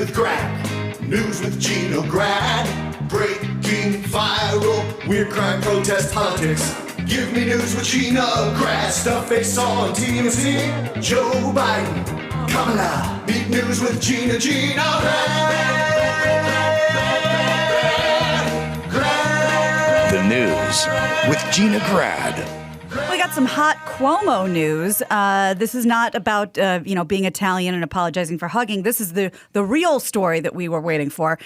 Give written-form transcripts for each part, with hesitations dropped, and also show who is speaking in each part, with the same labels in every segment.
Speaker 1: with Grad. News with Gina Grad. Breaking, viral, weird crime, protest, politics. Give me news with Gina Grad. Stuff they saw on TMZ. Joe Biden, Kamala. Meet news with Gina Grad.
Speaker 2: The news with Gina Grad.
Speaker 3: We got some hot Cuomo news. This is not about, being Italian and apologizing for hugging. This is the real story that we were waiting for.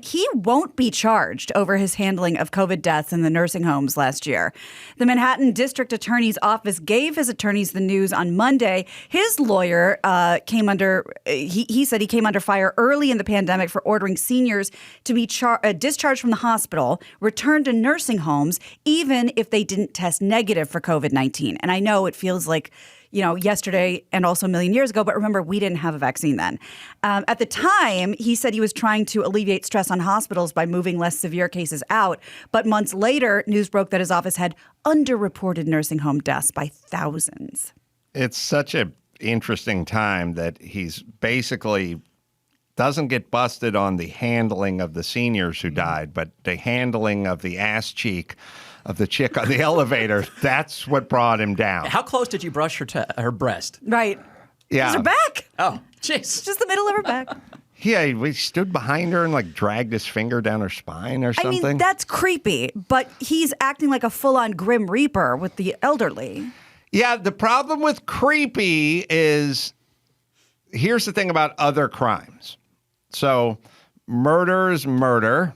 Speaker 3: He won't be charged over his handling of COVID deaths in the nursing homes last year. The Manhattan District Attorney's Office gave his attorneys the news on Monday. His lawyer came under, he said he came under fire early in the pandemic for ordering seniors to be discharged from the hospital, returned to nursing homes, even if they didn't test negative for COVID-19. And I know it feels like, yesterday and also a million years ago, but remember, we didn't have a vaccine then. At the time, he said he was trying to alleviate stress on hospitals by moving less severe cases out. But months later, news broke that his office had underreported nursing home deaths by thousands.
Speaker 4: It's such an interesting time that he's basically doesn't get busted on the handling of the seniors who died, but the handling of the ass cheek of the chick on the elevator. That's what brought him down.
Speaker 5: How close did you brush her breast?
Speaker 3: Right.
Speaker 4: Yeah.
Speaker 3: It was her back.
Speaker 5: Oh, jeez.
Speaker 3: Just the middle of her back.
Speaker 4: Yeah, we stood behind her and dragged his finger down her spine or something.
Speaker 3: I mean, that's creepy, but he's acting like a full-on Grim Reaper with the elderly.
Speaker 4: Yeah, the problem with creepy is, here's the thing about other crimes. So murder is murder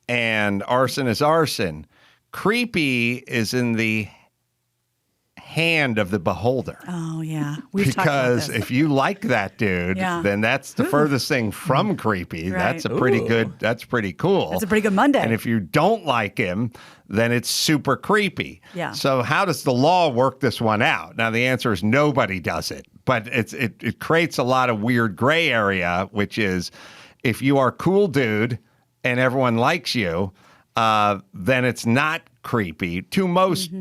Speaker 4: and arson is arson. Creepy is in the hand of the beholder.
Speaker 3: Oh, yeah. We've talked about
Speaker 4: because
Speaker 3: this.
Speaker 4: if you like that dude, then that's the furthest thing from creepy.
Speaker 3: Right.
Speaker 4: That's a pretty good, that's pretty cool.
Speaker 3: That's a pretty good Monday.
Speaker 4: And if you don't like him, then it's super creepy.
Speaker 3: Yeah.
Speaker 4: So how does the law work this one out? Now, the answer is nobody does it. But it creates a lot of weird gray area, which is if you are a cool dude and everyone likes you, then it's not creepy to most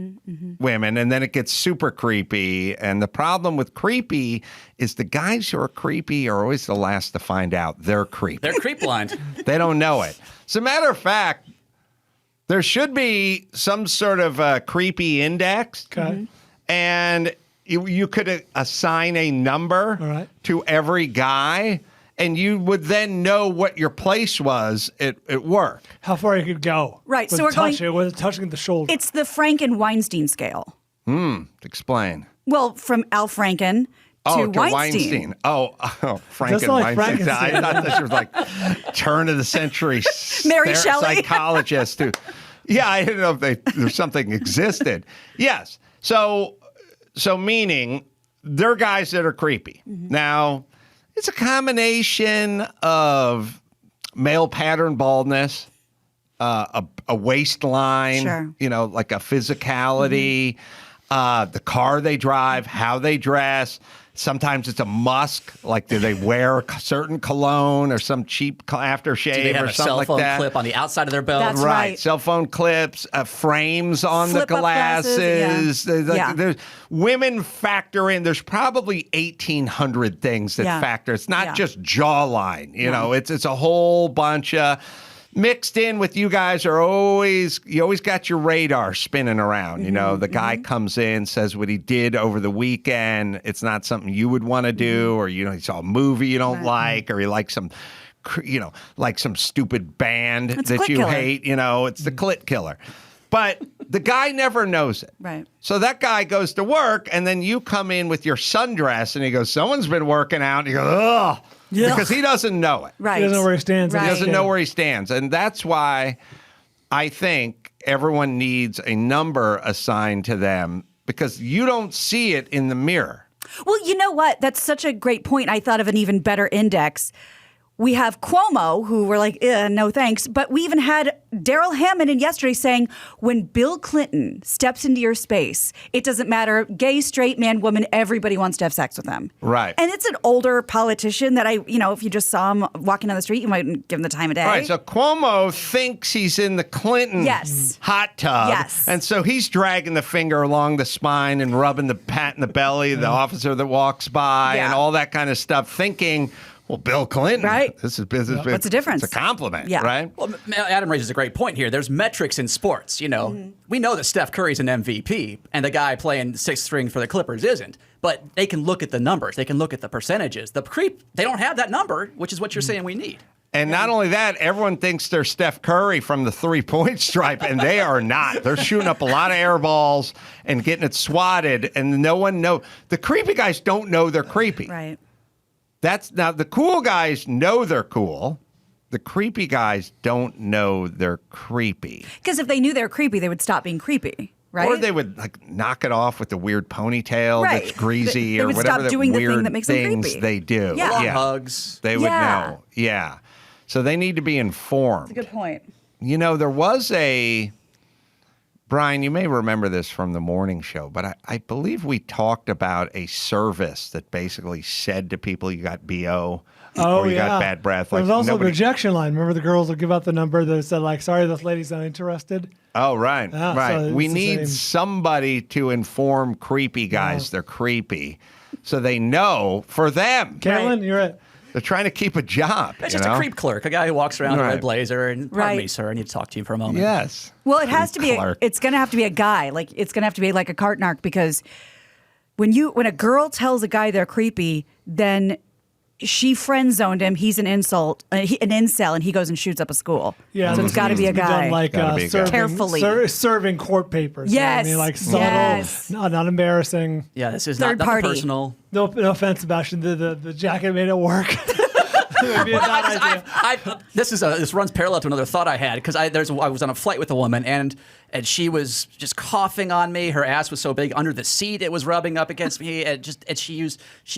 Speaker 4: women, and then it gets super creepy. And the problem with creepy is the guys who are creepy are always the last to find out they're creepy.
Speaker 5: They're creep blind.
Speaker 4: They don't know it. As a matter of fact, there should be some sort of creepy index.
Speaker 6: Okay.
Speaker 4: And you could assign a number to every guy, and you would then know what your place was at work.
Speaker 6: How far you could go.
Speaker 3: Right, so we're going...
Speaker 6: With touching the shoulder.
Speaker 3: It's the Franken Weinstein scale.
Speaker 4: Explain.
Speaker 3: Well, from Al Franken to Weinstein.
Speaker 4: Franken
Speaker 6: like
Speaker 4: Weinstein.
Speaker 6: Frankenstein.
Speaker 4: I thought this was like turn of the century
Speaker 3: Mary Shelley.
Speaker 4: psychologist. Yeah, I didn't know if there's something existed. Yes. So meaning they're guys that are creepy. Now, it's a combination of male pattern baldness, a waistline, like a physicality, the car they drive, how they dress. Sometimes it's a musk, like do they wear a certain cologne or some cheap aftershave
Speaker 5: Do they have
Speaker 4: or
Speaker 5: a
Speaker 4: something
Speaker 5: cell
Speaker 4: like
Speaker 5: phone
Speaker 4: that?
Speaker 5: clip on the outside of their belt?
Speaker 3: That's right.
Speaker 4: Cell phone clips, frames on
Speaker 3: Flip-up
Speaker 4: the glasses.
Speaker 3: glasses,
Speaker 4: There's women factor in. There's probably 1,800 things that factor. It's not just jawline. You know, it's a whole bunch of mixed in with you guys you always got your radar spinning around. You know, the guy comes in, says what he did over the weekend. It's not something you would want to do, or, he saw a movie you don't like, or he likes some, like some stupid band that you hate. It's the clit killer. But the guy never knows it.
Speaker 3: Right.
Speaker 4: So that guy goes to work, and then you come in with your sundress, and he goes, someone's been working out. And you go, ugh.
Speaker 6: Yeah.
Speaker 4: Because he doesn't know it.
Speaker 3: Right.
Speaker 6: He doesn't know where he stands.
Speaker 3: Right.
Speaker 4: He doesn't know where he stands. And that's why I think everyone needs a number assigned to them, because you don't see it in the mirror.
Speaker 3: Well, you know what? That's such a great point. I thought of an even better index. We have Cuomo, who were like, no thanks. But we even had Daryl Hammond in yesterday saying, when Bill Clinton steps into your space, it doesn't matter, gay, straight, man, woman, everybody wants to have sex with him.
Speaker 4: Right.
Speaker 3: And it's an older politician that if you just saw him walking down the street, you might give him the time of day.
Speaker 4: Right. So Cuomo thinks he's in the Clinton hot tub.
Speaker 3: Yes.
Speaker 4: And so he's dragging the finger along the spine and rubbing the pat in the belly, the officer that walks by and all that kind of stuff, thinking Well, Bill Clinton.
Speaker 3: Right.
Speaker 4: This is business.
Speaker 3: What's the difference?
Speaker 4: It's a compliment,
Speaker 3: Yeah.
Speaker 4: right?
Speaker 5: Well, Adam raises a great point here. There's metrics in sports. You know, we know that Steph Curry's an MVP, and the guy playing sixth string for the Clippers isn't. But they can look at the numbers. They can look at the percentages. The creep, they don't have that number, which is what you're saying we need.
Speaker 4: And not only that, everyone thinks they're Steph Curry from the 3-point stripe, and they are not. They're shooting up a lot of air balls and getting it swatted, and no one knows. The creepy guys don't know they're creepy.
Speaker 3: Right.
Speaker 4: Now the cool guys know they're cool. The creepy guys don't know they're creepy.
Speaker 3: Because if they knew they were creepy, they would stop being creepy. Right?
Speaker 4: Or they would like knock it off with the weird ponytail
Speaker 3: Right.
Speaker 4: that's greasy
Speaker 3: They
Speaker 4: or
Speaker 3: would
Speaker 4: whatever
Speaker 3: stop
Speaker 4: the
Speaker 3: doing the thing
Speaker 4: weird
Speaker 3: that makes them
Speaker 4: things
Speaker 3: creepy.
Speaker 4: they do.
Speaker 3: Yeah.
Speaker 5: Long hugs.
Speaker 4: They would
Speaker 3: Yeah.
Speaker 4: know. Yeah. So they need to be informed.
Speaker 3: That's a good point.
Speaker 4: You know, there was Brian, you may remember this from the morning show, but I believe we talked about a service that basically said to people you got BO or you got bad breath.
Speaker 6: There was also
Speaker 4: nobody-
Speaker 6: a rejection line. Remember the girls would give out the number that said, like, sorry, this lady's not interested?
Speaker 4: Oh, right.
Speaker 6: Yeah,
Speaker 4: right.
Speaker 6: so
Speaker 4: We
Speaker 6: it's the
Speaker 4: need
Speaker 6: same.
Speaker 4: somebody to inform creepy guys they're creepy so they know for them.
Speaker 6: Caitlin, you're it.
Speaker 4: They're trying to keep a job.
Speaker 5: It's
Speaker 4: you
Speaker 5: just
Speaker 4: know?
Speaker 5: a creep clerk, a guy who walks around in a
Speaker 4: Right.
Speaker 5: red blazer and, pardon
Speaker 3: Right.
Speaker 5: me, sir, I need to talk to you for a moment.
Speaker 4: Yes.
Speaker 3: Well, it has to be.
Speaker 4: Clerk.
Speaker 3: It's going to have to be a guy. Like it's going to have to be like a cart narc because when a girl tells a guy they're creepy, then she friend zoned him. He's an insult, an incel, and he goes and shoots up a school.
Speaker 6: Yeah,
Speaker 3: so it's got to be a
Speaker 6: done
Speaker 3: guy.
Speaker 6: like
Speaker 4: Gotta be a guy.
Speaker 6: serving,
Speaker 3: Carefully.
Speaker 6: serving court papers. You know what I
Speaker 3: Yes,
Speaker 6: mean? Like subtle,
Speaker 3: yes.
Speaker 6: not embarrassing.
Speaker 5: Yeah, this is
Speaker 3: Third
Speaker 5: not
Speaker 3: party.
Speaker 5: personal.
Speaker 6: No offense, Sebastian. The jacket made it work. Maybe a bad idea.
Speaker 5: This runs parallel to another thought I had because I was on a flight with a woman and she was just coughing on me. Her ass was so big under the seat it was rubbing up against me. And she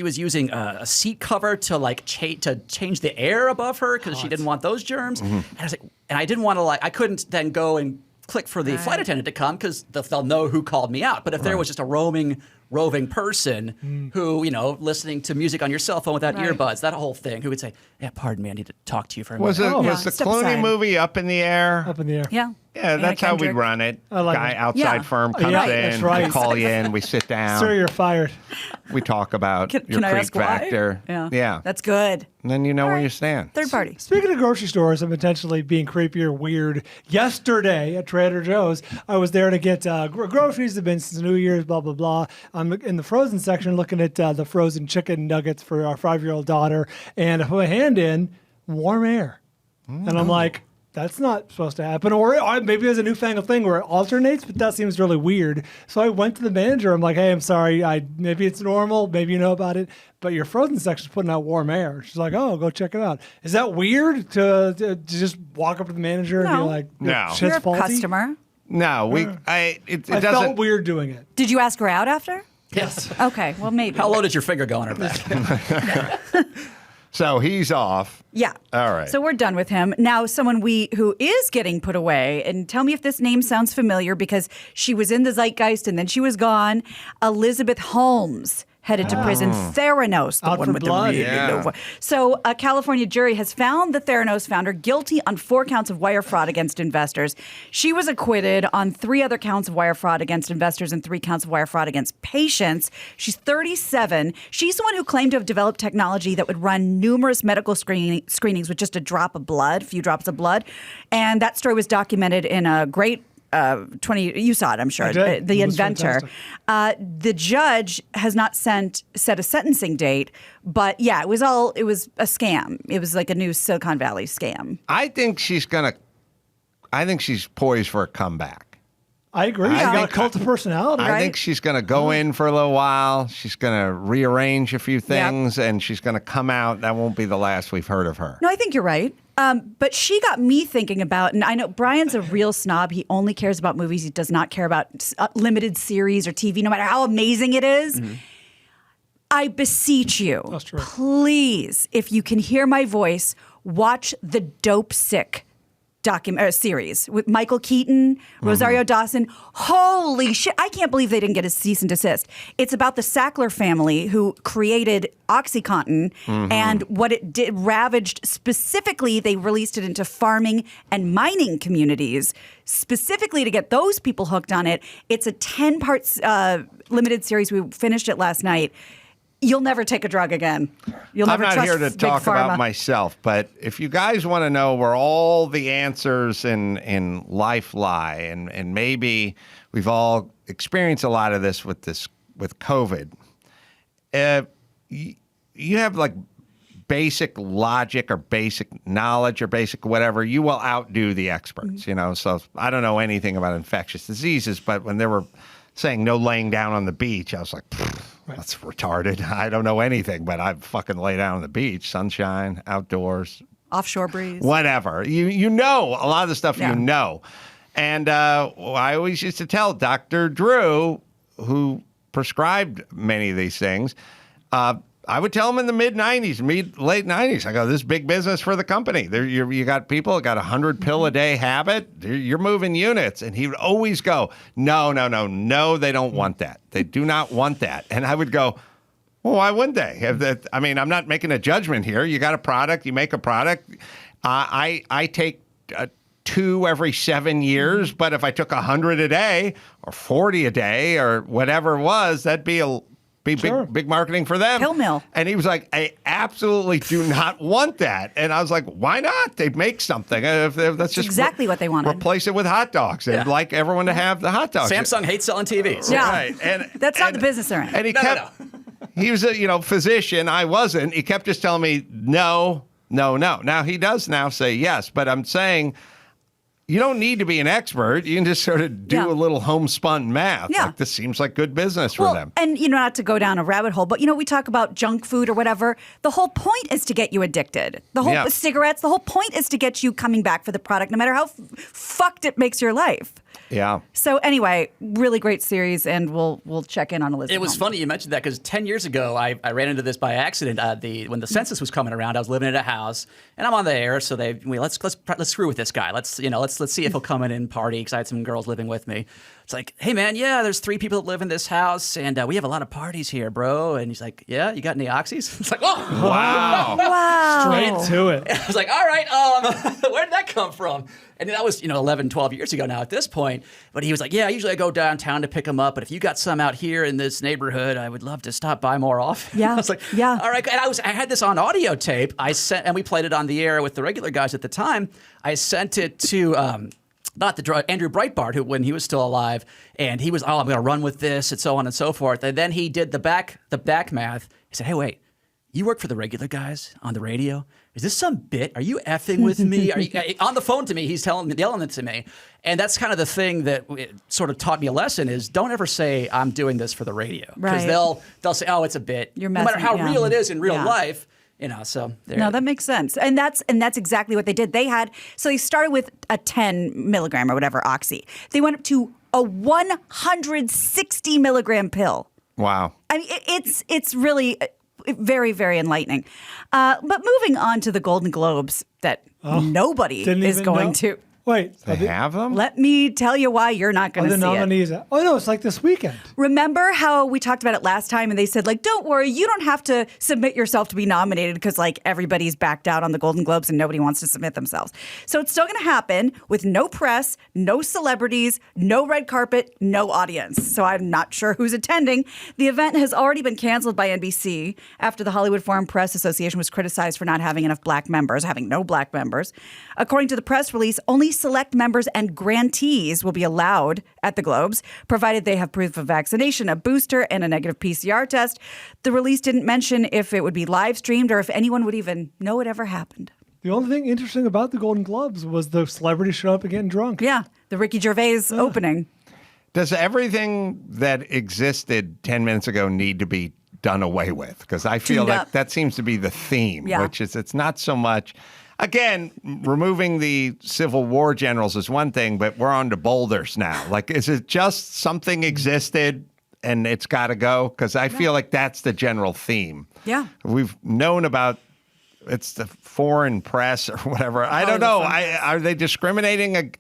Speaker 5: was using a seat cover to like to change the air above her because she didn't want those germs. And I was like, and I didn't want to I couldn't then go and click for the flight attendant to come because they'll know who called me out. But if there was just a roving person who, listening to music on your cell phone without
Speaker 3: Right.
Speaker 5: earbuds, that whole thing, who would say, yeah, pardon me, I need to talk to you for a
Speaker 4: Was
Speaker 5: minute.
Speaker 4: was the
Speaker 3: Step
Speaker 4: Clooney
Speaker 3: aside.
Speaker 4: movie Up in the Air?
Speaker 6: Up in the air.
Speaker 3: Yeah.
Speaker 4: Yeah, that's how we
Speaker 3: Kendrick.
Speaker 4: run it.
Speaker 6: I like
Speaker 4: Guy
Speaker 6: it.
Speaker 4: outside
Speaker 3: Yeah.
Speaker 4: firm comes
Speaker 6: Yeah,
Speaker 4: in,
Speaker 6: that's right.
Speaker 4: we call you in, we sit down,
Speaker 6: Sir, you're fired.
Speaker 4: we talk about your
Speaker 3: Can I
Speaker 4: creep
Speaker 3: ask why?
Speaker 4: factor.
Speaker 3: Yeah. That's good.
Speaker 4: And then you know where you stand.
Speaker 3: Third party.
Speaker 6: Speaking of grocery stores and potentially being creepy or weird, yesterday at Trader Joe's, I was there to get groceries. It's been since New Year's, blah, blah, blah. I'm in the frozen section looking at the frozen chicken nuggets for our 5-year-old daughter. And I put my hand in, warm air. And I'm like, that's not supposed to happen. Or maybe there's a newfangled thing where it alternates, but that seems really weird. So I went to the manager. I'm like, hey, I'm sorry. Maybe it's normal. Maybe you know about it. But your frozen section's putting out warm air. She's like, oh, go check it out. Is that weird to just walk up to the manager and be
Speaker 3: No.
Speaker 6: like,
Speaker 4: No.
Speaker 6: shit's
Speaker 3: You're a
Speaker 6: faulty?
Speaker 3: customer.
Speaker 4: No, it
Speaker 6: I
Speaker 4: doesn't.
Speaker 6: felt weird doing it.
Speaker 3: Did you ask her out after?
Speaker 6: Yes.
Speaker 3: Okay. Well, maybe.
Speaker 5: How low did your finger go on her back?
Speaker 4: So he's off.
Speaker 3: Yeah.
Speaker 4: All right.
Speaker 3: So we're done with him. Now, someone who is getting put away, and tell me if this name sounds familiar because she was in the zeitgeist and then she was gone. Elizabeth Holmes headed to prison. Theranos, the
Speaker 6: Out
Speaker 3: one
Speaker 6: for
Speaker 3: with
Speaker 6: blood.
Speaker 3: the really
Speaker 4: Yeah.
Speaker 3: low voice. So a California jury has found the Theranos founder guilty on 4 counts of wire fraud against investors. She was acquitted on 3 other counts of wire fraud against investors and 3 counts of wire fraud against patients. She's 37. She's the one who claimed to have developed technology that would run numerous medical screenings with just a few drops of blood. And that story was documented in a great 20. You saw it, I'm sure.
Speaker 6: I did.
Speaker 3: The
Speaker 6: It was
Speaker 3: inventor. The judge has not set a sentencing date, but yeah, it was a scam. It was like a new Silicon Valley scam.
Speaker 4: I think she's poised for a comeback.
Speaker 6: I agree. She got a cult of personality.
Speaker 4: I think she's going to go in for a little while. She's going to rearrange a few things, and she's going to come out. That won't be the last we've heard of her.
Speaker 3: No, I think you're right. But she got me thinking about, and I know Brian's a real snob. He only cares about movies. He does not care about limited series or TV, no matter how amazing it is. I beseech you,
Speaker 6: true.
Speaker 3: please, if you can hear my voice, watch the Dope Sick series with Michael Keaton, Rosario Dawson. Holy shit. I can't believe they didn't get a cease and desist. It's about the Sackler family who created OxyContin and what it did ravaged specifically. They released it into farming and mining communities specifically to get those people hooked on it. It's a 10-part limited series. We finished it last night. You'll never take a drug again. You'll never
Speaker 4: I'm not
Speaker 3: trust
Speaker 4: here to
Speaker 3: big
Speaker 4: talk
Speaker 3: pharma.
Speaker 4: about myself, but if you guys want to know where all the answers in life lie, and maybe we've all experienced a lot of this with COVID, you have like basic logic or basic knowledge or basic whatever, you will outdo the experts, So I don't know anything about infectious diseases, but when they were saying no laying down on the beach, I was like, that's retarded. I don't know anything, but I fucking lay down on the beach, sunshine, outdoors.
Speaker 3: Offshore breeze.
Speaker 4: Whatever. You know a lot of the stuff you know. And I always used to tell Dr. Drew, who prescribed many of these things, I would tell him in the late 90s. I go, this is big business for the company. You got people that got 100 pill a day habit. You're moving units. And he would always go, no, they don't want that. They do not want that. And I would go, well, why wouldn't they? I mean, I'm not making a judgment here. You got a product, you make a product. I take 2 every 7 years, but if I took 100 a day or 40 a day or whatever it was, that'd be big marketing for them.
Speaker 3: Pill mill.
Speaker 4: And he was like, I absolutely do not want that. And I was like, why not? They make something. That's just
Speaker 3: exactly what they wanted.
Speaker 4: Replace it with hot dogs. They'd like everyone to have the hot dogs.
Speaker 5: Samsung hates selling TVs.
Speaker 3: Yeah.
Speaker 4: Right. And
Speaker 3: That's not the business they're in.
Speaker 4: And he kept,
Speaker 5: No.
Speaker 4: he was a physician. I wasn't. He kept just telling me, no. Now he does now say yes, but I'm saying, you don't need to be an expert. You can just sort of do a little homespun math.
Speaker 3: Yeah.
Speaker 4: Like, this seems like good business for them.
Speaker 3: And, not to go down a rabbit hole, but, we talk about junk food or whatever. The whole point is to get you addicted. The whole cigarettes, the whole point is to get you coming back for the product, no matter how fucked it makes your life.
Speaker 4: Yeah.
Speaker 3: So anyway, really great series, and we'll check in on Elizabeth.
Speaker 5: It was
Speaker 3: Holmes.
Speaker 5: funny you mentioned that because 10 years ago I ran into this by accident. When the census was coming around, I was living in a house, and I'm on the air, so let's screw with this guy. Let's see if he'll come in and party because I had some girls living with me. It's like, hey man, there's 3 people that live in this house, and we have a lot of parties here, bro. And he's like, yeah, you got any oxys? It's like, oh
Speaker 4: Wow.
Speaker 3: Wow.
Speaker 6: Straight to it.
Speaker 5: I was like, all right, where did that come from? And that was, 11, 12 years ago now at this point. But he was like, yeah, usually I go downtown to pick them up. But if you got some out here in this neighborhood, I would love to stop by more often.
Speaker 3: Yeah.
Speaker 5: I was like,
Speaker 3: yeah.
Speaker 5: all right. And I had this on audio tape. And we played it on the air with the regular guys at the time. I sent it to Andrew Breitbart, who when he was still alive, and he was, I'm going to run with this and so on and so forth. And then he did the back math. He said, hey, wait, you work for the regular guys on the radio? Is this some bit? Are you effing with me? Are you on the phone to me? He's yelling it to me. And that's kind of the thing that sort of taught me a lesson is don't ever say I'm doing this for the radio. Because
Speaker 3: Right.
Speaker 5: they'll say, oh, it's a bit.
Speaker 3: You're
Speaker 5: no matter how
Speaker 3: messing-
Speaker 5: real it is in real
Speaker 3: Yeah.
Speaker 5: life. So there.
Speaker 3: No, that makes sense. And that's exactly what they did. They started with a 10 milligram or whatever oxy. They went up to a 160 milligram pill.
Speaker 4: Wow.
Speaker 3: I mean, it's really very, very enlightening. But moving on to the Golden Globes that nobody
Speaker 6: Didn't
Speaker 3: is
Speaker 6: even
Speaker 3: going
Speaker 6: know.
Speaker 3: to.
Speaker 6: Wait.
Speaker 4: They have them?
Speaker 3: Let me tell you why you're not going
Speaker 6: Are
Speaker 3: to
Speaker 6: the
Speaker 3: see it.
Speaker 6: nominees? Oh, no, it's like this weekend.
Speaker 3: Remember how we talked about it last time and they said, don't worry, you don't have to submit yourself to be nominated because, everybody's backed out on the Golden Globes and nobody wants to submit themselves. So it's still going to happen with no press, no celebrities, no red carpet, no audience. So I'm not sure who's attending. The event has already been canceled by NBC after the Hollywood Foreign Press Association was criticized for not having enough black members, having no black members. According to the press release, only select members and grantees will be allowed at the Globes, provided they have proof of vaccination, a booster, and a negative PCR test. The release didn't mention if it would be live streamed or if anyone would even know it ever happened.
Speaker 6: The only thing interesting about the Golden Globes was the celebrities showing up and getting drunk.
Speaker 3: Yeah, the Ricky Gervais opening.
Speaker 4: Does everything that existed 10 minutes ago need to be done away with? Because I feel
Speaker 3: Tuned
Speaker 4: like
Speaker 3: up.
Speaker 4: that seems to be the theme,
Speaker 3: Yeah.
Speaker 4: which is it's not so much. Again, removing the Civil War generals is one thing, but we're on to boulders now. Is it just something existed and it's got to go? Because I feel like that's the general theme.
Speaker 3: Yeah.
Speaker 4: We've known about it's the foreign press or whatever. I don't know. Are they discriminating?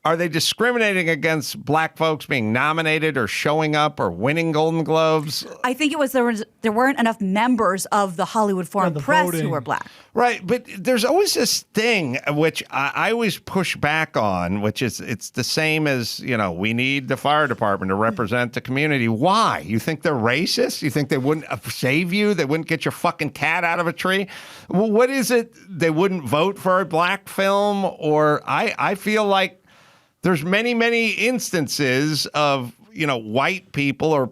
Speaker 4: Are they discriminating against black folks being nominated or showing up or winning Golden Globes?
Speaker 3: I think it was there weren't enough members of the Hollywood Foreign
Speaker 6: the
Speaker 3: Press
Speaker 6: voting.
Speaker 3: who were black.
Speaker 4: Right, but there's always this thing which I always push back on, which is it's the same as, we need the fire department to represent the community. Why? You think they're racist? You think they wouldn't save you? They wouldn't get your fucking cat out of a tree? Well, what is it? They wouldn't vote for a black film? Or I feel like there's many, many instances of, white people or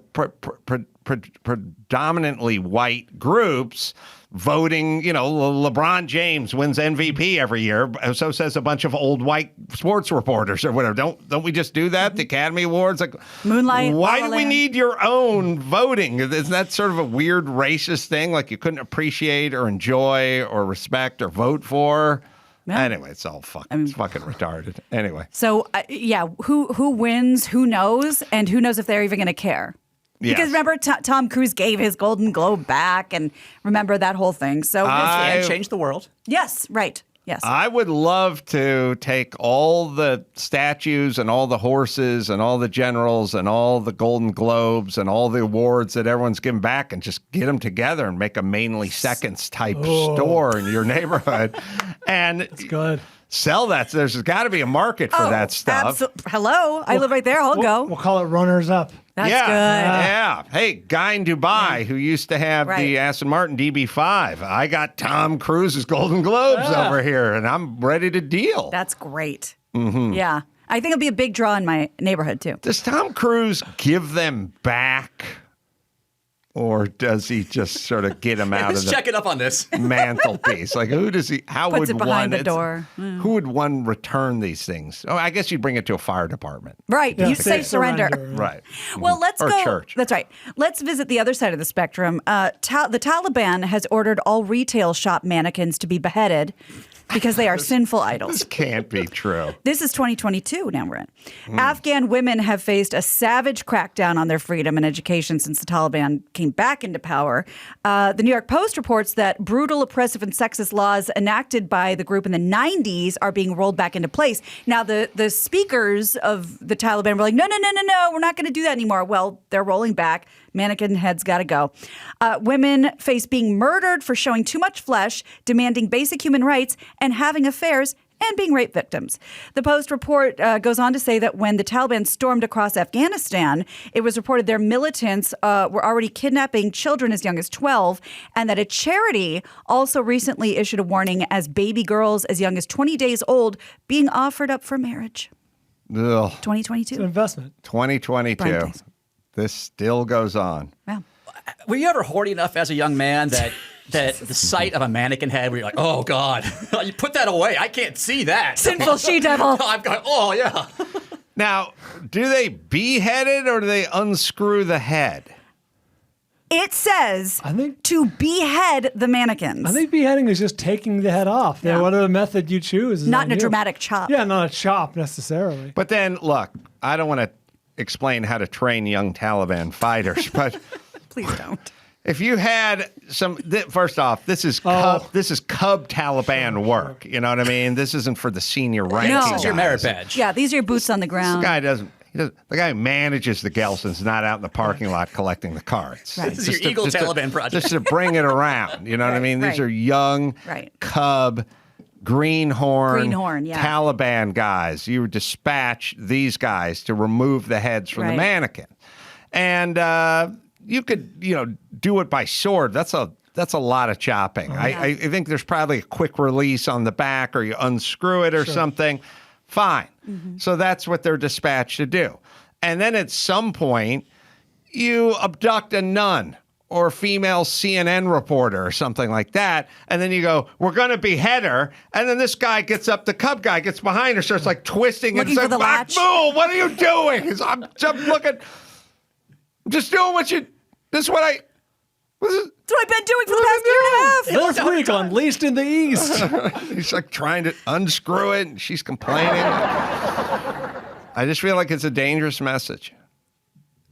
Speaker 4: predominantly white groups voting, LeBron James wins MVP every year. So says a bunch of old white sports reporters or whatever. Don't we just do that? The Academy Awards, like
Speaker 3: Moonlight.
Speaker 4: Why
Speaker 3: La
Speaker 4: do
Speaker 3: La
Speaker 4: we
Speaker 3: Land.
Speaker 4: need your own voting? Isn't that sort of a weird racist thing? Like you couldn't appreciate or enjoy or respect or vote for?
Speaker 3: Yeah.
Speaker 4: Anyway, it's all it's fucking retarded. Anyway.
Speaker 3: So who wins? Who knows? And who knows if they're even going to care?
Speaker 4: Yes.
Speaker 3: Because remember, Tom Cruise gave his Golden Globe back, and remember that whole thing. So
Speaker 5: And change the world.
Speaker 3: yes, right, yes.
Speaker 4: I would love to take all the statues and all the horses and all the generals and all the Golden Globes and all the awards that everyone's given back and just get them together and make a mainly seconds type store in your neighborhood and
Speaker 6: It's good.
Speaker 4: sell that. So there's got to be a market for that stuff.
Speaker 3: Hello, I live right there. I'll go.
Speaker 6: We'll call it runners up.
Speaker 3: That's
Speaker 4: yeah,
Speaker 3: good.
Speaker 4: Yeah. Hey, guy in Dubai who used to have
Speaker 3: Right.
Speaker 4: the Aston Martin DB5. I got Tom Cruise's Golden Globes over here, and I'm ready to deal.
Speaker 3: That's great. Mm-hmm. Yeah, I think it'll be a big draw in my neighborhood too.
Speaker 4: Does Tom Cruise give them back, or does he just sort of get them out
Speaker 5: Let's
Speaker 4: of
Speaker 5: check
Speaker 4: the
Speaker 5: it up on this.
Speaker 4: mantelpiece? Like, who does he? How
Speaker 3: Puts
Speaker 4: would
Speaker 3: it behind
Speaker 4: one?
Speaker 3: the door. Mm.
Speaker 4: Who would one return these things? Oh, I guess you'd bring it to a fire department,
Speaker 3: Right,
Speaker 6: Yeah,
Speaker 3: you say surrender.
Speaker 4: right?
Speaker 3: Well, let's
Speaker 4: Or
Speaker 3: go.
Speaker 4: church.
Speaker 3: That's right. Let's visit the other side of the spectrum. The Taliban has ordered all retail shop mannequins to be beheaded because they are sinful idols.
Speaker 4: This can't be true.
Speaker 3: This is 2022 now we're in. Afghan women have faced a savage crackdown on their freedom and education since the Taliban came back into power. The New York Post reports that brutal, oppressive, and sexist laws enacted by the group in the 90s are being rolled back into place. Now, the speakers of the Taliban were like, no, we're not going to do that anymore. Well, they're rolling back. Mannequin heads got to go. Women face being murdered for showing too much flesh, demanding basic human rights, and having affairs and being rape victims. The Post report goes on to say that when the Taliban stormed across Afghanistan, it was reported their militants were already kidnapping children as young as 12, and that a charity also recently issued a warning as baby girls as young as 20 days old being offered up for marriage.
Speaker 4: Ugh.
Speaker 3: 2022.
Speaker 6: It's an investment.
Speaker 4: 2022.
Speaker 3: Brian, thanks.
Speaker 4: This still goes on.
Speaker 3: Wow.
Speaker 5: Were you ever horny enough as a young man that the sight of a mannequin head where you're like, oh, God, you put that away. I can't see that.
Speaker 3: Sinful she-devil.
Speaker 5: I've got, oh, yeah.
Speaker 4: Now, do they behead it or do they unscrew the head?
Speaker 3: It says
Speaker 6: I think-
Speaker 3: to behead the mannequins.
Speaker 6: I think beheading is just taking the head off.
Speaker 3: Yeah.
Speaker 6: Whatever method you choose. Is
Speaker 3: Not
Speaker 6: on
Speaker 3: in a
Speaker 6: you.
Speaker 3: dramatic chop.
Speaker 6: Yeah, not a chop necessarily.
Speaker 4: But then, look, I don't want to explain how to train young Taliban fighters, but
Speaker 3: Please don't.
Speaker 4: if you had some, first off, this is Cub Taliban work. You know what I mean? This isn't for the senior ranking
Speaker 3: No.
Speaker 5: This
Speaker 4: guys.
Speaker 5: is your merit badge.
Speaker 3: Yeah, these are your boots on the
Speaker 4: This
Speaker 3: ground.
Speaker 4: guy doesn't. The guy who manages the Gelson's not out in the parking lot collecting the cards.
Speaker 3: Right.
Speaker 5: This is your Eagle Taliban project.
Speaker 4: Just to bring it around. You know what I mean? These
Speaker 3: right.
Speaker 4: are young
Speaker 3: Right.
Speaker 4: Cub, Greenhorn,
Speaker 3: yeah.
Speaker 4: Taliban guys. You dispatch these guys to remove the heads from the
Speaker 3: Right.
Speaker 4: mannequin. And you could, do it by sword. That's a lot of chopping. I think there's probably a quick release on the back or you unscrew it or something. Fine.
Speaker 3: Mm-hmm.
Speaker 4: So that's what they're dispatched to do. And then at some point, you abduct a nun or a female CNN reporter or something like that. And then you go, we're going to behead her. And then this guy gets up, the Cub guy gets behind her, starts like twisting
Speaker 3: Looking
Speaker 4: and
Speaker 3: for
Speaker 4: saying,
Speaker 3: the latch.
Speaker 4: Mahmoud, what are you doing? I'm just doing this is what I. This is,
Speaker 3: That's what I've been doing for the past year and a half.
Speaker 6: Fourth week unleashed in the east.
Speaker 4: he's like trying to unscrew it and she's complaining. I just feel like it's a dangerous message.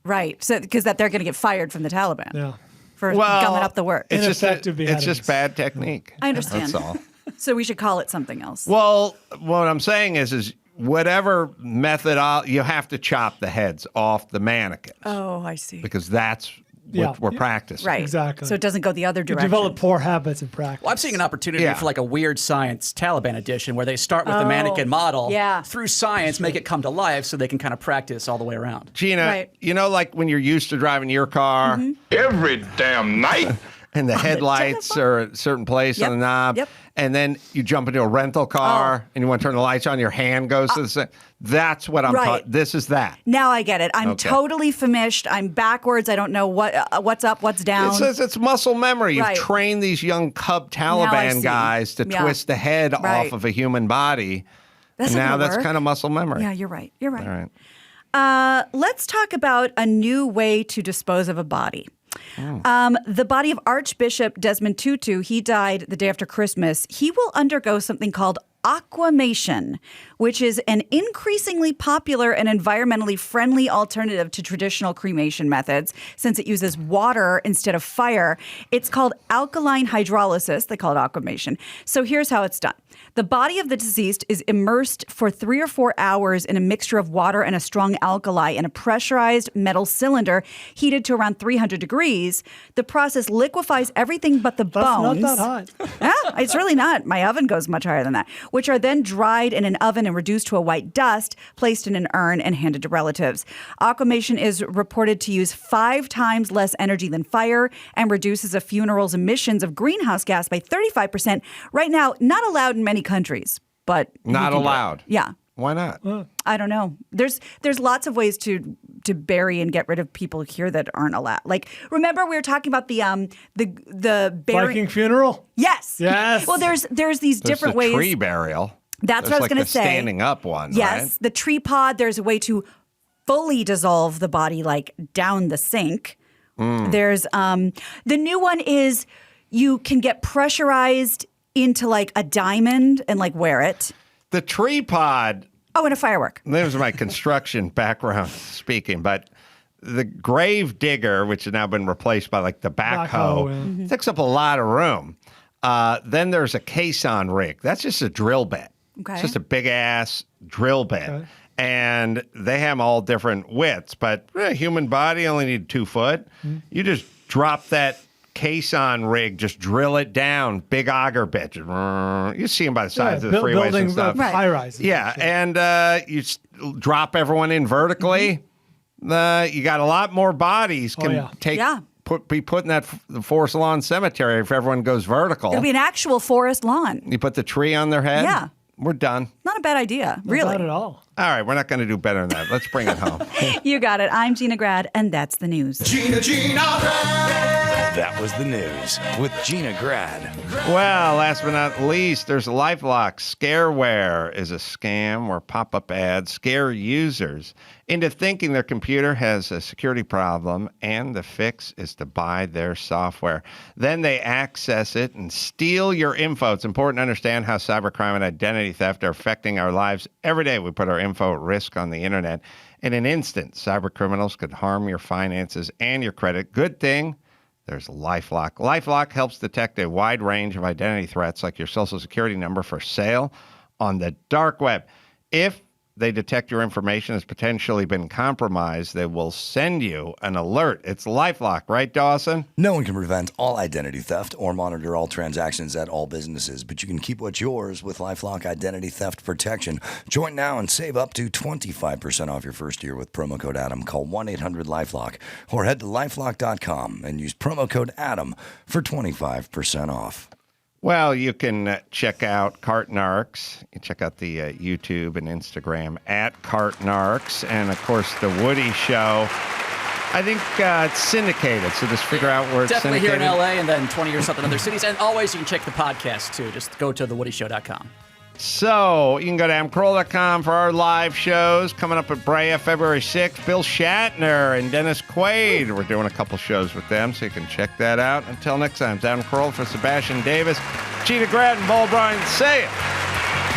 Speaker 3: Right. So because that they're going to get fired from the Taliban
Speaker 6: Yeah.
Speaker 3: for gumming up the work.
Speaker 4: It's
Speaker 6: Ineffective
Speaker 4: it's just
Speaker 6: beheadings.
Speaker 4: bad technique.
Speaker 3: I understand.
Speaker 4: That's all.
Speaker 3: So we should call it something else.
Speaker 4: Well, what I'm saying is whatever method, you have to chop the heads off the mannequins.
Speaker 3: Oh, I see.
Speaker 4: Because that's what we're practicing.
Speaker 3: Right.
Speaker 6: Exactly.
Speaker 3: So it doesn't go the other
Speaker 6: You
Speaker 3: direction.
Speaker 6: develop poor habits in practice.
Speaker 5: Well, I'm seeing an opportunity for like a weird science Taliban edition where they start with the mannequin model through science, make it come to life so they can kind of practice all the way around.
Speaker 4: Gina, you know, like when you're used to driving your car
Speaker 2: Every damn night.
Speaker 4: and the headlights are at a certain place on the knob, and then you jump into a rental car and you want to turn the lights on, your hand goes to the side. That's what I'm talking. This is that.
Speaker 3: Now I get it. I'm totally famished. I'm backwards. I don't know what's up, what's down.
Speaker 4: It's muscle memory. You've trained these young cub Taliban guys to twist the head off of a human body.
Speaker 3: That's
Speaker 4: kind of muscle memory.
Speaker 3: Yeah, you're right. You're right.
Speaker 4: All right.
Speaker 3: Let's talk about a new way to dispose of a body. The body of Archbishop Desmond Tutu, he died the day after Christmas. He will undergo something called aquamation, which is an increasingly popular and environmentally friendly alternative to traditional cremation methods since it uses water instead of fire. It's called alkaline hydrolysis. They call it aquamation. So here's how it's done. The body of the deceased is immersed for 3 or 4 hours in a mixture of water and a strong alkali in a pressurized metal cylinder heated to around 300 degrees. The process liquefies everything but the bones.
Speaker 6: That's not that hot.
Speaker 3: Yeah, it's really not. My oven goes much higher than that, which are then dried in an oven and reduced to a white dust, placed in an urn and handed to relatives. Aquamation is reported to use 5 times less energy than fire and reduces a funeral's emissions of greenhouse gas by 35%. Right now, not allowed in many countries, but
Speaker 4: not allowed.
Speaker 3: Yeah.
Speaker 4: Why not?
Speaker 3: I don't know. There's lots of ways to bury and get rid of people here that aren't allowed. Like, remember we were talking about the
Speaker 6: Viking funeral?
Speaker 3: Yes.
Speaker 6: Yes.
Speaker 3: Well, there's these different ways.
Speaker 4: Tree burial.
Speaker 3: That's what I was going to say.
Speaker 4: Standing up one.
Speaker 3: Yes,
Speaker 4: right?
Speaker 3: the tree pod. There's a way to fully dissolve the body, like down the sink. There's the new one is you can get pressurized into like a diamond and like wear it.
Speaker 4: The tree pod.
Speaker 3: Oh, and a firework.
Speaker 4: There's my construction background speaking, but the grave digger, which has now been replaced by like the backhoe, takes up a lot of room. Then there's a caisson rig. That's just a drill bit.
Speaker 3: Okay.
Speaker 4: It's just a big ass drill bit.
Speaker 6: Okay.
Speaker 4: And they have them all different widths, but a human body only need 2 foot. You just drop that caisson rig, just drill it down, big auger bit. You see them by the sides of the freeways and stuff.
Speaker 6: High rises.
Speaker 4: Yeah, and you drop everyone in vertically. You got a lot more bodies can be put in that forest lawn cemetery if everyone goes vertical.
Speaker 3: It'll be an actual forest lawn.
Speaker 4: You put the tree on their head.
Speaker 3: Yeah.
Speaker 4: We're done.
Speaker 3: Not a bad idea, really.
Speaker 6: Not at all.
Speaker 4: All right, we're not going to do better than that. Let's bring it home.
Speaker 3: You got it. I'm Gina Grad, and that's the news.
Speaker 1: Gina Grad.
Speaker 2: That was the news with Gina Grad.
Speaker 4: Well, last but not least, there's LifeLock. Scareware is a scam where pop-up ads scare users into thinking their computer has a security problem, and the fix is to buy their software. Then they access it and steal your info. It's important to understand how cybercrime and identity theft are affecting our lives. Every day we put our info at risk on the internet. In an instant, cybercriminals could harm your finances and your credit. Good thing there's LifeLock. LifeLock helps detect a wide range of identity threats like your social security number for sale on the dark web. If they detect your information has potentially been compromised, they will send you an alert. It's LifeLock, right, Dawson?
Speaker 7: No one can prevent all identity theft or monitor all transactions at all businesses, but you can keep what's yours with LifeLock Identity Theft Protection. Join now and save up to 25% off your first year with promo code ADAM. Call 1-800-LifeLock or head to lifelock.com and use promo code ADAM for 25% off.
Speaker 4: Well, you can check out Cartnarks. You check out the YouTube and Instagram at Cartnarks. And, of course, The Woody Show. I think it's syndicated, so just figure out where it's
Speaker 5: Definitely
Speaker 4: syndicated.
Speaker 5: here in L.A. and then 20 or something in other cities. And always you can check the podcast, too. Just go to thewoodyshow.com.
Speaker 4: So you can go to amcarolla.com for our live shows coming up at Brea February 6th. Bill Shatner and Dennis Quaid. We're doing a couple shows with them, so you can check that out. Until next time, it's Adam Carolla for Sebastian Davis, Gina Grad, and Paul Bryan. Say it.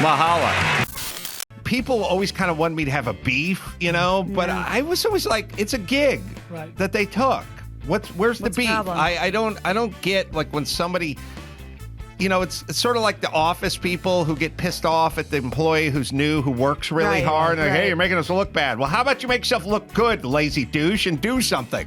Speaker 4: Mahala. People always kind of wanted me to have a beef, you know, but I was always like, it's a gig that they took. Where's the beef?
Speaker 3: problem?
Speaker 4: I don't get like when somebody it's sort of like the office people who get pissed off at the employee who's new, who works really hard. And like, hey, you're making us look bad. Well, how about you make yourself look good, lazy douche, and do something?